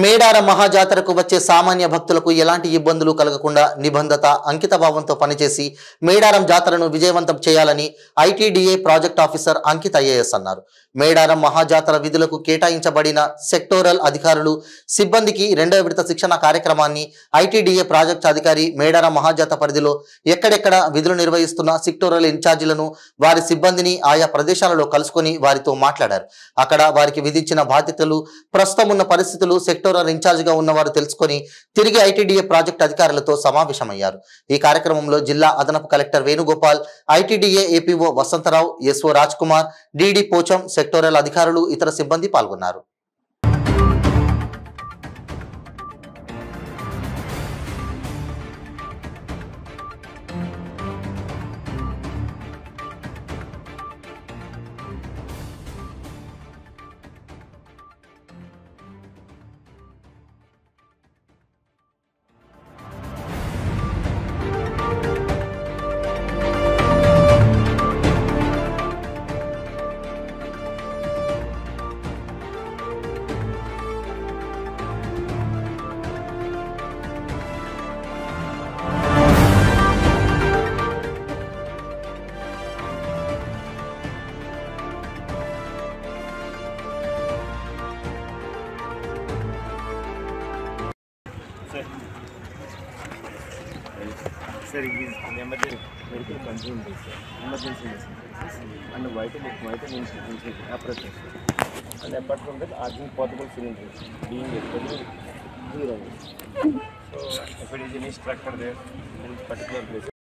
మేడారం మహాజాతరకు వచ్చే సామాన్య భక్తులకు ఎలాంటి ఇబ్బందులు కలగకుండా నిబంధత అంకితభావంతో పనిచేసి మేడారం జాతరను విజయవంతం చేయాలని ITDA project officer Ankit IAS అన్నారు. మేడారం మహాజాతర విధులకు కేటాయించబడిన సెక్టోరల్ అధికారులు సిబ్బందికి రెండవ విడత శిక్షణ కార్యక్రమాన్ని ఐటీడీఏ ప్రాజెక్ట్ అధికారి మేడారం మహాజాతర పరిధిలో ఎక్కడెక్కడ విధులు నిర్వహిస్తున్న సెక్టోరల్ ఇన్ఛార్జీలను వారి సిబ్బందిని ఆయా ప్రదేశాలలో కలుసుకొని వారితో మాట్లాడారు. అక్కడ వారికి విధించిన బాధ్యతలు, ప్రస్తుతం ఉన్న పరిస్థితులు సెక్టోరల్ ఇన్ఛార్జిగా ఉన్నవారు తెలుసుకొని తిరిగి ఐటీడీఏ ప్రాజెక్ట్ అధికారులతో సమావేశమయ్యారు. ఈ కార్యక్రమంలో జిల్లా అదనపు collector Venugopal, ITDA APO Vasantharao, SO Raj Kumar, DD Pocham, sectoral అధికారులు, ఇతర సిబ్బంది పాల్గొన్నారు. Sir, it is an emergency medical consumed emergency medicine and vital insurance apparatus. And apart from that, urgent portable cylinders being available here. So, if it is any structure there in particular place.